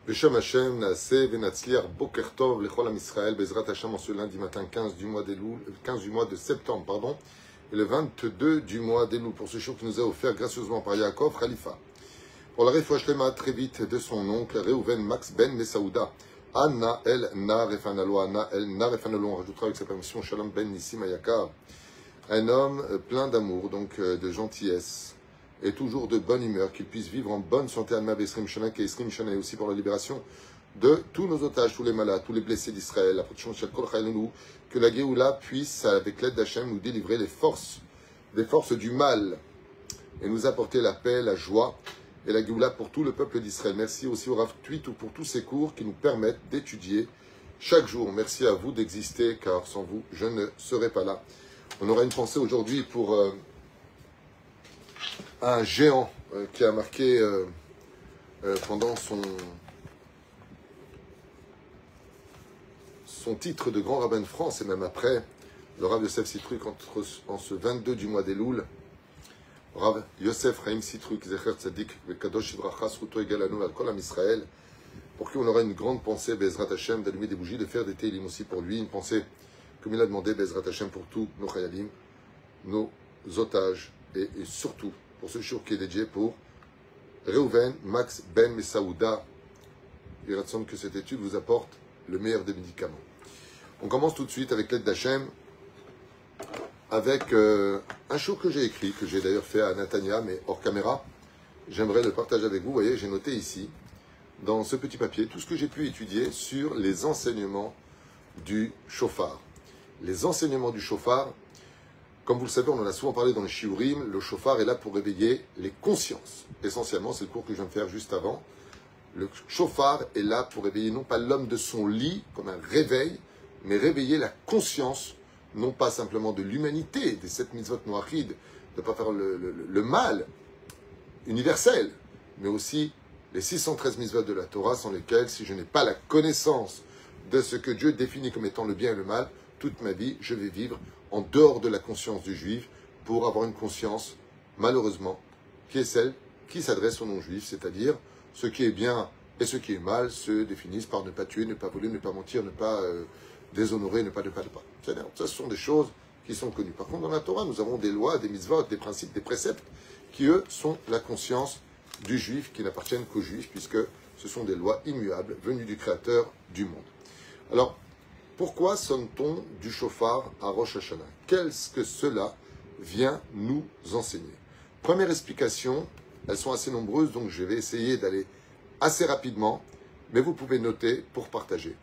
Beshem Hashem, Naaseh, Venatzliar, Boker Tov, Lechol Am Israël, Bezrat Hashem, en ce lundi matin 15 du mois d'Elul, 15 du mois de septembre, pardon, et le 22 du mois d'Elul, pour ce jour qui nous a offert gracieusement par Yaakov Khalifa. Pour la Refouach Lema, très vite, de son oncle, Reuven Max Ben Mesaouda, Anna El Narefanalo, Anna El Narefanalo, on rajoutera avec sa permission, Shalom Ben Nissim Ayakar, un homme plein d'amour, donc de gentillesse, et toujours de bonne humeur, qu'il puisse vivre en bonne santé, Alma Besrim Shana, et Esrim Shana, et aussi pour la libération de tous nos otages, tous les malades, tous les blessés d'Israël, la protection de Shalkol Chaylenou, que la Géoula puisse, avec l'aide d'Hachem, nous délivrer des forces du mal, et nous apporter la paix, la joie, et la Géoula pour tout le peuple d'Israël. Merci aussi au Rav Tweet pour tous ces cours qui nous permettent d'étudier chaque jour. Merci à vous d'exister, car sans vous, je ne serais pas là. On aura une pensée aujourd'hui pour un géant qui a marqué pendant son titre de grand rabbin de France, et même après, le Rav Yosef Sitruk, en ce 22 du mois d'Elul, Rav Yosef Chaim Sitruk, Zecher Tzadik, Vekadosh Ibracha, Sruto Egalanu, Al-Kol Am Israël, pour qui on aura une grande pensée, Bezrat Hashem, d'allumer des bougies, de faire des télim aussi pour lui, une pensée, comme il a demandé, Bezrat Hashem, pour tous nos chayalim, nos otages, et surtout, pour ce jour qui est dédié pour Reuven Max Ben Mesaouda. Il semble que cette étude vous apporte le meilleur des médicaments. On commence tout de suite avec l'aide d'Hachem, avec un show que j'ai écrit, que j'ai d'ailleurs fait à Natania, mais hors caméra. J'aimerais le partager avec vous. Vous voyez, j'ai noté ici, dans ce petit papier, tout ce que j'ai pu étudier sur les enseignements du shofar. Les enseignements du shofar, comme vous le savez, on en a souvent parlé dans les shiurim, le shofar est là pour réveiller les consciences. Essentiellement, c'est le cours que je viens de faire juste avant. Le shofar est là pour réveiller non pas l'homme de son lit, comme un réveil, mais réveiller la conscience, non pas simplement de l'humanité, des 7 mitzvot noachid, de ne pas faire le mal universel, mais aussi les 613 mitzvot de la Torah, sans lesquelles, si je n'ai pas la connaissance de ce que Dieu définit comme étant le bien et le mal, toute ma vie, je vais vivre en dehors de la conscience du juif pour avoir une conscience, malheureusement, qui est celle qui s'adresse aux non-juifs, c'est-à-dire ce qui est bien et ce qui est mal se définissent par ne pas tuer, ne pas voler, ne pas mentir, ne pas déshonorer, ne pas. C'est-à-dire, ça, ce sont des choses qui sont connues. Par contre, dans la Torah, nous avons des lois, des mitzvot, des principes, des préceptes qui, eux, sont la conscience du juif, qui n'appartiennent qu'aux juifs, puisque ce sont des lois immuables venues du Créateur du monde. Alors, pourquoi sonne-t-on du shofar à Rosh Hashanah? Qu'est-ce que cela vient nous enseigner? Première explication, elles sont assez nombreuses, donc je vais essayer d'aller assez rapidement, mais vous pouvez noter pour partager.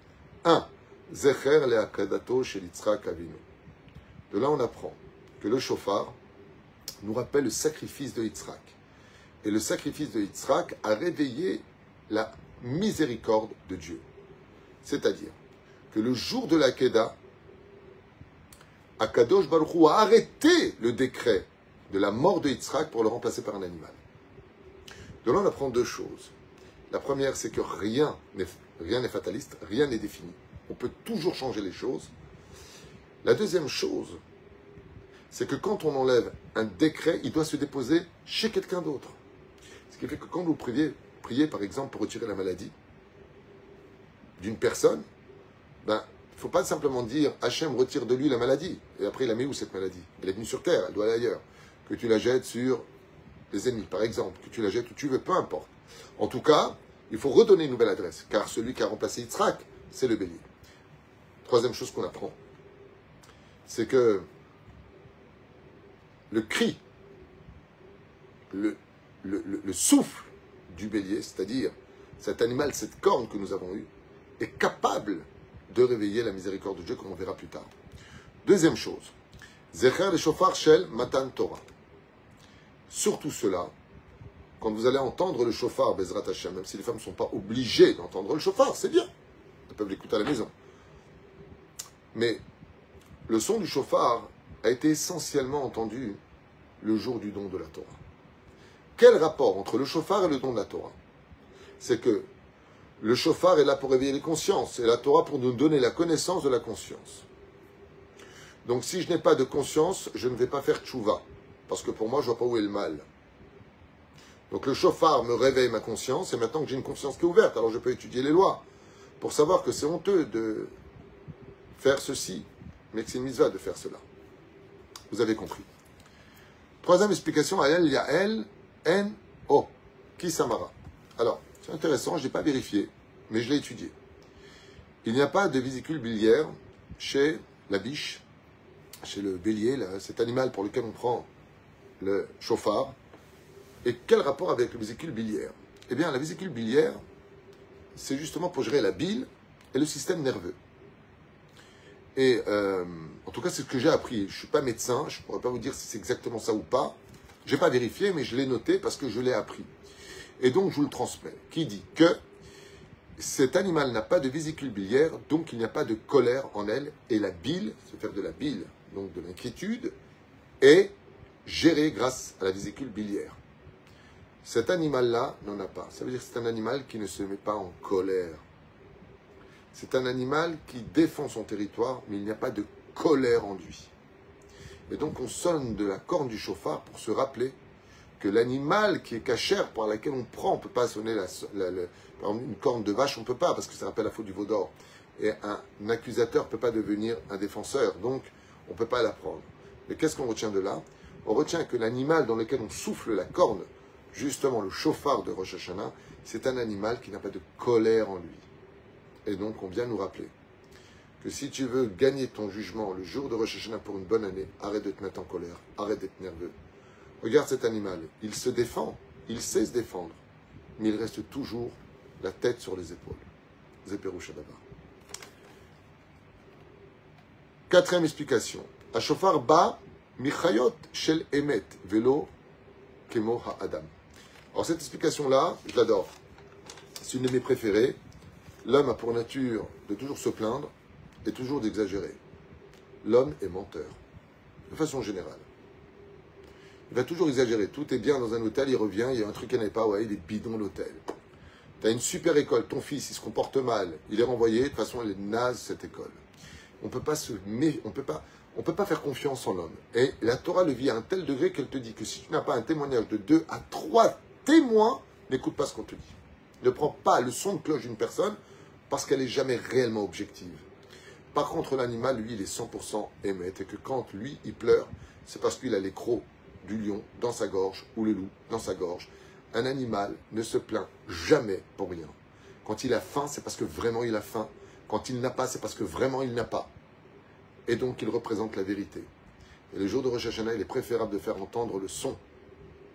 1. Zecher le'akadato shel Yitzhak Avinu. De là, on apprend que le shofar nous rappelle le sacrifice de Yitzhak. Et le sacrifice de Yitzhak a réveillé la miséricorde de Dieu. C'est-à-dire que le jour de la Kedah, Akadosh Baruch Hu a arrêté le décret de la mort de Yitzhak pour le remplacer par un animal. De là, on apprend deux choses. La première, c'est que rien n'est fataliste, rien n'est défini. On peut toujours changer les choses. La deuxième chose, c'est que quand on enlève un décret, il doit se déposer chez quelqu'un d'autre. Ce qui fait que quand vous priez par exemple pour retirer la maladie d'une personne, il ne faut pas simplement dire Hachem retire de lui la maladie. Et après, il a mis où cette maladie? Elle est venue sur terre, elle doit aller ailleurs. Que tu la jettes sur les ennemis, par exemple, que tu la jettes où tu veux, peu importe. En tout cas, il faut redonner une nouvelle adresse, car celui qui a remplacé Yitzhak, c'est le bélier. Troisième chose qu'on apprend, c'est que le cri, le souffle du bélier, c'est-à-dire cet animal, cette corne que nous avons eue, est capable de réveiller la miséricorde de Dieu, comme on verra plus tard. Deuxième chose, Zecher le shofar shel matan Torah. Surtout cela, quand vous allez entendre le shofar, Bezrat Hashem, même si les femmes ne sont pas obligées d'entendre le shofar, c'est bien, elles peuvent l'écouter à la maison. Mais le son du shofar a été essentiellement entendu le jour du don de la Torah. Quel rapport entre le shofar et le don de la Torah? C'est que le shofar est là pour réveiller les consciences, et la Torah pour nous donner la connaissance de la conscience. Donc si je n'ai pas de conscience, je ne vais pas faire tchouva, parce que pour moi, je ne vois pas où est le mal. Donc le chauffard me réveille ma conscience, et maintenant que j'ai une conscience qui est ouverte, alors je peux étudier les lois, pour savoir que c'est honteux de faire ceci, mais que c'est une mitzvah de faire cela. Vous avez compris. Troisième explication, Yael Yael En O, qui Samara. Alors, c'est intéressant, je n'ai pas vérifié, mais je l'ai étudié. Il n'y a pas de vésicule biliaire chez la biche, chez le bélier, là, cet animal pour lequel on prend le chauffard. Et quel rapport avec la vésicule biliaire? Eh bien, la vésicule biliaire, c'est justement pour gérer la bile et le système nerveux. Et en tout cas, c'est ce que j'ai appris. Je ne suis pas médecin, je ne pourrais pas vous dire si c'est exactement ça ou pas. Je n'ai pas vérifié, mais je l'ai noté parce que je l'ai appris. Et donc, je vous le transmets. Qui dit que cet animal n'a pas de vésicule biliaire, donc il n'y a pas de colère en elle. Et la bile, se faire de la bile, donc de l'inquiétude, est gérée grâce à la vésicule biliaire. Cet animal-là n'en a pas. Ça veut dire que c'est un animal qui ne se met pas en colère. C'est un animal qui défend son territoire, mais il n'y a pas de colère en lui. Et donc on sonne de la corne du chauffard pour se rappeler que l'animal qui est cachère, par laquelle on prend, on ne peut pas sonner par exemple, une corne de vache, on ne peut pas, parce que ça rappelle la faute du veau d'or. Et un accusateur ne peut pas devenir un défenseur, donc on ne peut pas la prendre. Mais qu'est-ce qu'on retient de là? On retient que l'animal dans lequel on souffle la corne, justement le chauffard de Rosh Hashanah, c'est un animal qui n'a pas de colère en lui. Et donc on vient nous rappeler que si tu veux gagner ton jugement le jour de Rosh Hashanah pour une bonne année, arrête de te mettre en colère, arrête d'être nerveux. Regarde cet animal, il se défend, il sait se défendre, mais il reste toujours la tête sur les épaules. Zéperoucha d'abord. Quatrième explication. Ashofar ba michayot shel emet velo kemo ha'adam. Alors cette explication-là, je l'adore. C'est une de mes préférées. L'homme a pour nature de toujours se plaindre et toujours d'exagérer. L'homme est menteur, de façon générale. Il va toujours exagérer. Tout est bien dans un hôtel, il revient, il y a un truc qui n'est pas, ouais, il est bidon l'hôtel. Tu as une super école, ton fils, il se comporte mal, il est renvoyé, de toute façon, elle est naze, cette école. On peut pas on peut pas faire confiance en l'homme. Et la Torah le vit à un tel degré qu'elle te dit que si tu n'as pas un témoignage de 2 à 3 témoins, n'écoute pas ce qu'on te dit. Ne prends pas le son de cloche d'une personne parce qu'elle n'est jamais réellement objective. Par contre, l'animal, lui, il est 100% émette et que quand lui, il pleure, c'est parce qu'il a les crocs du lion dans sa gorge ou le loup dans sa gorge. Un animal ne se plaint jamais pour rien. Quand il a faim, c'est parce que vraiment il a faim. Quand il n'a pas, c'est parce que vraiment il n'a pas. Et donc, il représente la vérité. Et le jour de Rosh Hashanah, il est préférable de faire entendre le son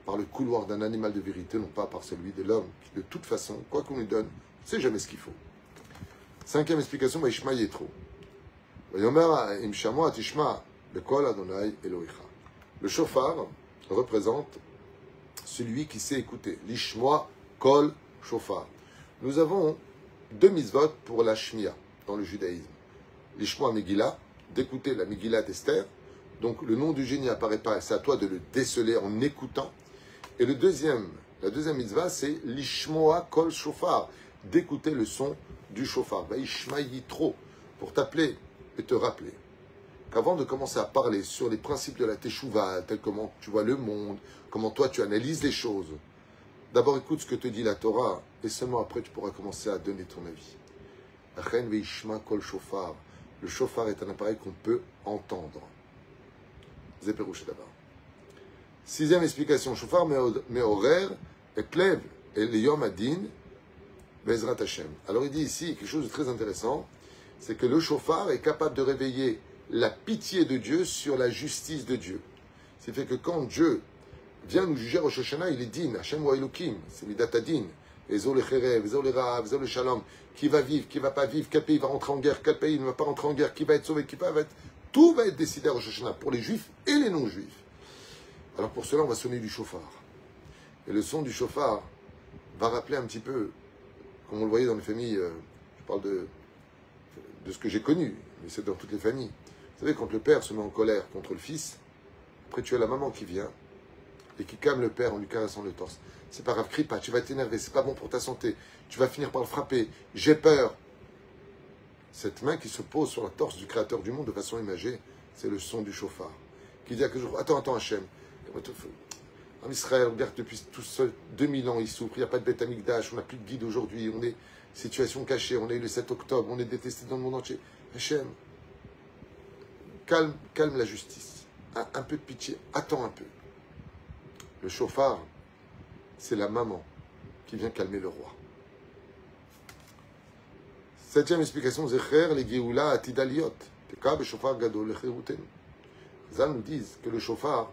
par le couloir d'un animal de vérité, non pas par celui de l'homme, qui de toute façon, quoi qu'on lui donne, ne sait jamais ce qu'il faut. Cinquième explication, Vaishma Yetro. Le shofar représente celui qui sait écouter. L'ishma kol shofar. Nous avons 2 mitzvot pour la shmiya dans le judaïsme. L'ishma Megillah, d'écouter la Megillah d'Esther. Donc le nom du génie n'apparaît pas, c'est à toi de le déceler en écoutant. Et la deuxième mitzvah, c'est l'ishmoa kol shofar, d'écouter le son du shofar. Vaishma Yitro, pour t'appeler et te rappeler qu'avant de commencer à parler sur les principes de la teshuva, tel comment tu vois le monde, comment toi tu analyses les choses, d'abord écoute ce que te dit la Torah, et seulement après tu pourras commencer à donner ton avis. Chen veishma kol shofar. Le shofar est un appareil qu'on peut entendre. Zéperouche d'abord. Sixième explication, shofar me'orer et plev et leyom adin bezrat Hashem. Alors il dit ici quelque chose de très intéressant, c'est que le shofar est capable de réveiller la pitié de Dieu sur la justice de Dieu. C'est fait que quand Dieu vient nous juger Rosh Hashanah, il est din, Hashem wa Elokim, c'est midat adin, Ezo le cherev, Ezo le rav, Ezo le shalom, qui va vivre, qui va pas vivre, quel pays va rentrer en guerre, quel pays ne va pas rentrer en guerre, qui va être sauvé, qui va être... Tout va être décidé à Rosh Hashanah, pour les juifs et les non-juifs. Alors pour cela, on va sonner du shofar. Et le son du shofar va rappeler un petit peu, comme on le voyait dans les familles, je parle de ce que j'ai connu, mais c'est dans toutes les familles. Vous savez, quand le père se met en colère contre le fils, après tu as la maman qui vient et qui calme le père en lui caressant le torse. C'est pas grave, crie pas, tu vas t'énerver, c'est pas bon pour ta santé, tu vas finir par le frapper, j'ai peur. Cette main qui se pose sur la torse du créateur du monde de façon imagée, c'est le son du shofar. Qui dit à que attends Hachem, En Israël, regarde, depuis tout seul, 2000 ans, ils souffrent, il n'y a pas de Beth Amikdash, on n'a plus de guide aujourd'hui, on est situation cachée, on a eu le 7 octobre, on est détesté dans le monde entier. Hachem, calme la justice. Un peu de pitié, attends un peu. Le chauffard, c'est la maman qui vient calmer le roi. Septième explication, Zecher, les Géoula, Atidaliot, Teka, Beshofar Gadol, Lecheruten. Les âmes nous disent que le chauffard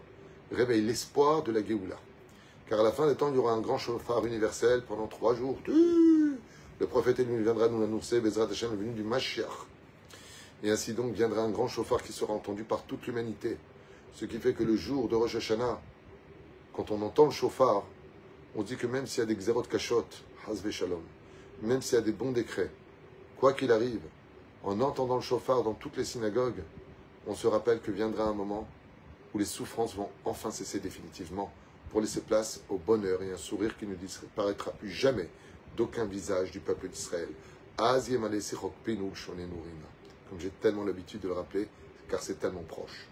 réveille l'espoir de la Géoula. Car à la fin des temps, il y aura un grand chauffard universel pendant 3 jours. Le prophète lui viendra nous annoncer, Bezrat Hashem, le venu du Mashiach. Et ainsi donc viendra un grand chauffard qui sera entendu par toute l'humanité. Ce qui fait que le jour de Rosh Hashanah, quand on entend le chauffard, on dit que même s'il y a des xérot kashot, Hazve Shalom, même s'il y a des bons décrets, quoi qu'il arrive, en entendant le chauffard dans toutes les synagogues, on se rappelle que viendra un moment où les souffrances vont enfin cesser définitivement pour laisser place au bonheur et un sourire qui ne disparaîtra plus jamais d'aucun visage du peuple d'Israël. Comme j'ai tellement l'habitude de le rappeler, car c'est tellement proche.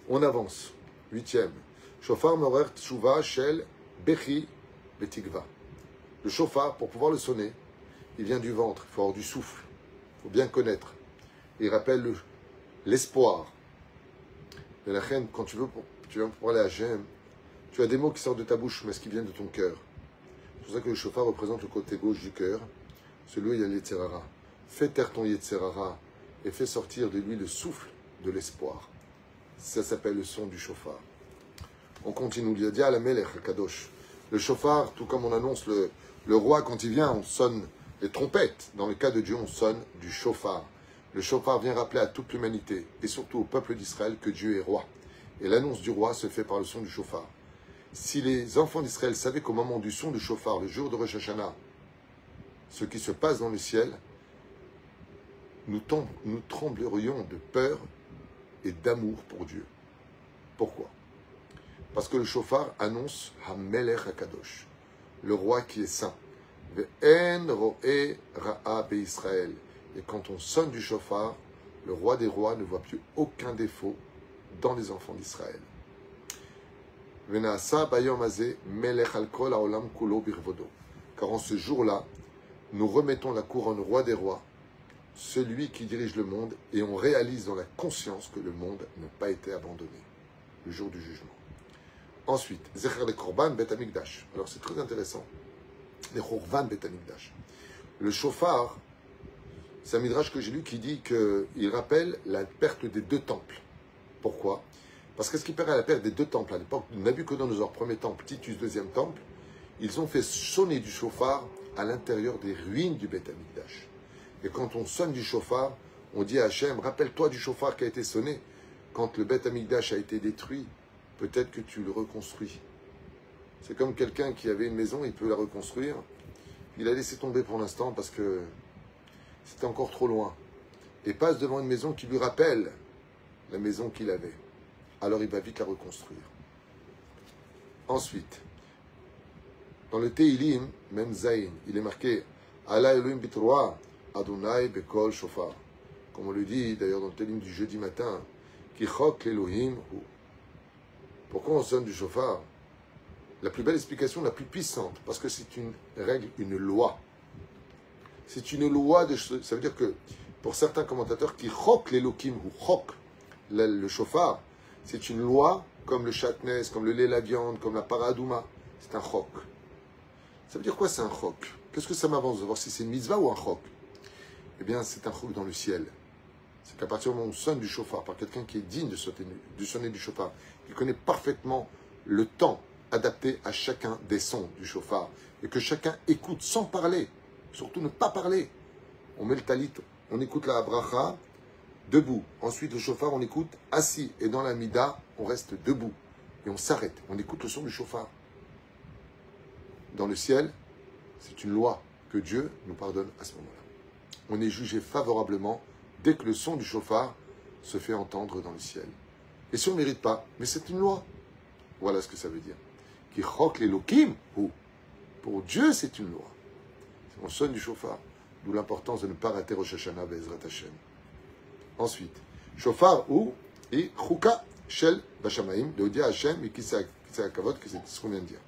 On avance. 8e. Shofar Morer Tshuva Shel Bechi Betikva. Le chauffard, pour pouvoir le sonner, il vient du ventre, il faut avoir du souffle, il faut bien connaître. Il rappelle l'espoir. Et la reine, quand tu viens pour parler à Hachem, tu as des mots qui sortent de ta bouche, mais ce qui vient de ton cœur. C'est pour ça que le chauffard représente le côté gauche du cœur, celui où il y a le Yetzerara. Fais taire ton Yetzerara et fais sortir de lui le souffle de l'espoir. Ça s'appelle le son du chauffard. On continue. Il y a dit à la Melech Kadosh. Le chauffard, tout comme on annonce le roi quand il vient, on sonne les trompettes. Dans le cas de Dieu, on sonne du chauffard. Le chauffard vient rappeler à toute l'humanité, et surtout au peuple d'Israël, que Dieu est roi. Et l'annonce du roi se fait par le son du chauffard. Si les enfants d'Israël savaient qu'au moment du son du chauffard, le jour de Rosh Hashanah, ce qui se passe dans le ciel, nous tremblerions de peur et d'amour pour Dieu. Pourquoi? Parce que le chauffard annonce Hamelech HaKadosh, le roi qui est saint. Ve'en ro'e ra'a be'Israël. Et quand on sonne du chauffard, le roi des rois ne voit plus aucun défaut dans les enfants d'Israël. Ve'na'asa bayom hazeh melech al kol ha'olam kulo birvodo. Car en ce jour-là, nous remettons la couronne roi des rois, celui qui dirige le monde, et on réalise dans la conscience que le monde n'a pas été abandonné, le jour du jugement. Ensuite, Zecher le Korban Bet Amikdash. Alors c'est très intéressant. Les Korban Bet Amikdash. Le chauffard, c'est un midrash que j'ai lu qui dit qu'il rappelle la perte des 2 temples. Pourquoi? Parce que ce qui paraît la perte des 2 temples, à l'époque de Nabuchodonosor, premier temple, Titus, deuxième temple, ils ont fait sonner du chauffard à l'intérieur des ruines du Bet Amikdash. Et quand on sonne du chauffard, on dit à Hachem, rappelle-toi du chauffard qui a été sonné. Quand le Bet Amikdash a été détruit, peut-être que tu le reconstruis. C'est comme quelqu'un qui avait une maison, il peut la reconstruire. Il a laissé tomber pour l'instant parce que c'était encore trop loin. Et passe devant une maison qui lui rappelle la maison qu'il avait. Alors il va vite la reconstruire. Ensuite, dans le Teilim, même Zayn, il est marqué Allah Elohim bitroa Adonai bekol shofar. Comme on le dit d'ailleurs dans le Teilim du jeudi matin, Ki chok l'Elohim hu. Pourquoi on sonne du chauffard? La plus belle explication, la plus puissante, parce que c'est une règle, une loi. C'est une loi, ça veut dire que, pour certains commentateurs, qui chok l'Elohim ou chok, le chauffard, c'est une loi comme le chatnez, comme le lait la viande, comme la paradouma. C'est un chok. Ça veut dire quoi c'est un chok? Qu'est-ce que ça m'avance de voir si c'est une mitzvah ou un chok? Eh bien, c'est un chok dans le ciel. C'est qu'à partir du moment où on sonne du chauffard par quelqu'un qui est digne de sonner du chauffard, qui connaît parfaitement le temps adapté à chacun des sons du chauffard, et que chacun écoute sans parler, surtout ne pas parler. On met le talit, on écoute la bracha, debout. Ensuite, le chauffard, on écoute assis. Et dans la mida, on reste debout. Et on s'arrête. On écoute le son du chauffard. Dans le ciel, c'est une loi que Dieu nous pardonne à ce moment-là. On est jugé favorablement dès que le son du chauffard se fait entendre dans le ciel. Et si on ne mérite pas, mais c'est une loi. Voilà ce que ça veut dire. Qui chok l'Elohim, ou pour Dieu, c'est une loi. On sonne du chauffard. D'où l'importance de ne pas rater Rosh Hashanah Be'ezrat Hashem. Ensuite, chauffard ou et chouka shel bashamaim, de dire Hashem et qui Tzedakah Kavod, que c'est ce qu'on vient de dire.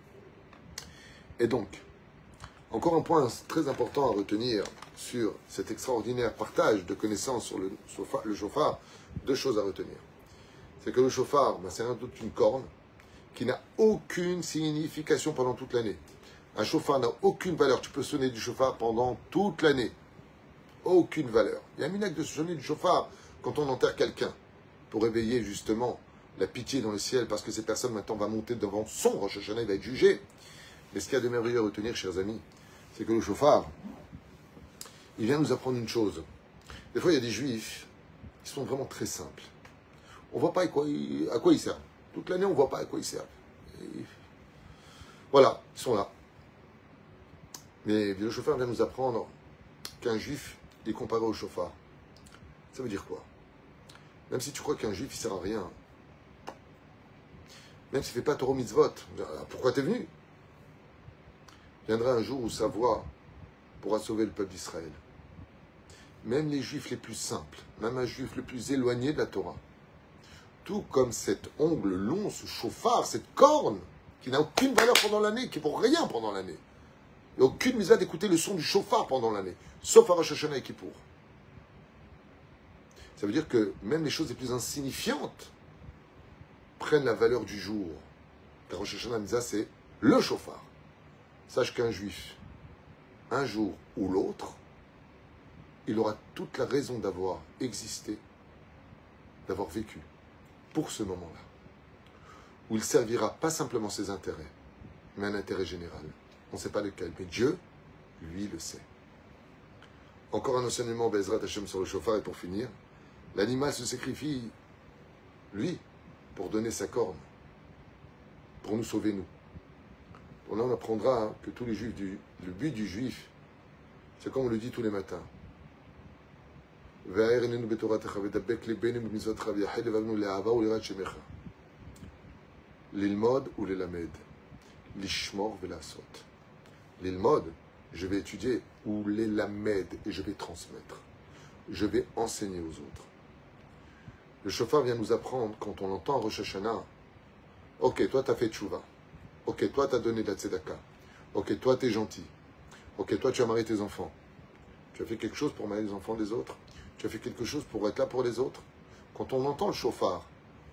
Et donc, encore un point très important à retenir sur cet extraordinaire partage de connaissances sur le shofar, deux choses à retenir. C'est que le shofar, c'est un doute une corne qui n'a aucune signification pendant toute l'année. Un shofar n'a aucune valeur. Tu peux sonner du shofar pendant toute l'année. Aucune valeur. Il y a un minhag de sonner du shofar quand on enterre quelqu'un pour éveiller justement la pitié dans le ciel parce que cette personne maintenant va monter devant son Rosh Hashanah, il va être jugé. Mais ce qu'il y a de merveilleux à retenir, chers amis, c'est que le shofar, il vient nous apprendre une chose. Des fois, il y a des juifs qui sont vraiment très simples. On ne voit pas à quoi ils servent. Toute l'année, on ne voit pas à quoi ils servent. Et voilà, ils sont là. Mais le shofar vient nous apprendre qu'un juif est comparé au shofar. Ça veut dire quoi? Même si tu crois qu'un juif, il ne sert à rien, même s'il ne fait pas Torah mitzvot, pourquoi tu es venu? Viendra un jour où sa voix pourra sauver le peuple d'Israël. Même les juifs les plus simples, même un juif le plus éloigné de la Torah, tout comme cet ongle long, ce chauffard, cette corne, qui n'a aucune valeur pendant l'année, qui ne vaut rien pendant l'année. Il n'y a aucune misère d'écouter le son du chauffard pendant l'année, sauf à Rosh Hashanah et Kippour. Ça veut dire que même les choses les plus insignifiantes prennent la valeur du jour. Car Rosh Hashanah Misa, c'est le chauffard. Sache qu'un juif, un jour ou l'autre, il aura toute la raison d'avoir existé, d'avoir vécu pour ce moment-là, où il servira pas simplement ses intérêts, mais un intérêt général. On ne sait pas lequel, mais Dieu, lui, le sait. Encore un enseignement, Bezrat Hashem, sur le chauffard, et pour finir, l'animal se sacrifie, lui, pour donner sa corne, pour nous sauver, nous. Donc là, on apprendra que tous les juifs, le but du juif, c'est comme on le dit tous les matins. L'ilmod ou l'elamed. L'ishmor velasot. L'ilmod, je vais étudier, ou l'elamed, et je vais transmettre. Je vais enseigner aux autres. Le chauffard vient nous apprendre, quand on entend Rosh Hashanah, ok, toi tu as fait tchouva. Ok, toi tu as donné de la tzedaka. Ok, toi tu es gentil. Ok, toi tu as marié tes enfants. Tu as fait quelque chose pour marier les enfants des autres. Tu as fait quelque chose pour être là pour les autres. Quand on entend le chauffard,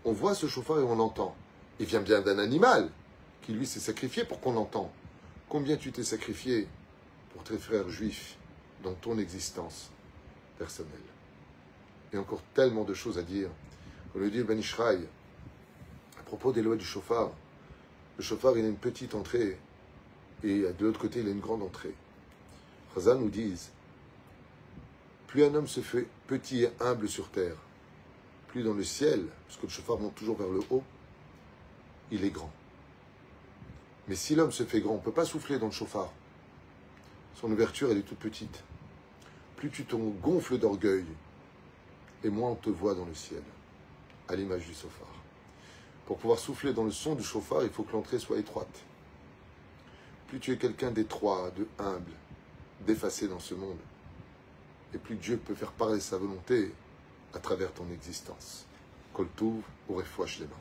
on voit ce chauffard et on l'entend. Il vient bien d'un animal qui lui s'est sacrifié pour qu'on l'entende. Combien tu t'es sacrifié pour tes frères juifs dans ton existence personnelle? Il y a encore tellement de choses à dire. On le dit Ben Ishraï, à propos des lois du chauffard. Le chauffard, il a une petite entrée et de l'autre côté, il a une grande entrée. Chazal nous disent, plus un homme se fait petit et humble sur terre, plus dans le ciel, parce que le chauffard monte toujours vers le haut, il est grand. Mais si l'homme se fait grand, on ne peut pas souffler dans le chauffard. Son ouverture, elle est toute petite. Plus tu te gonfles d'orgueil, et moins on te voit dans le ciel, à l'image du chauffard. Pour pouvoir souffler dans le son du chauffard, il faut que l'entrée soit étroite. Plus tu es quelqu'un d'étroit, de humble, d'effacé dans ce monde, et plus Dieu peut faire parler sa volonté à travers ton existence. Kol Tuv, Urefoua Shlema.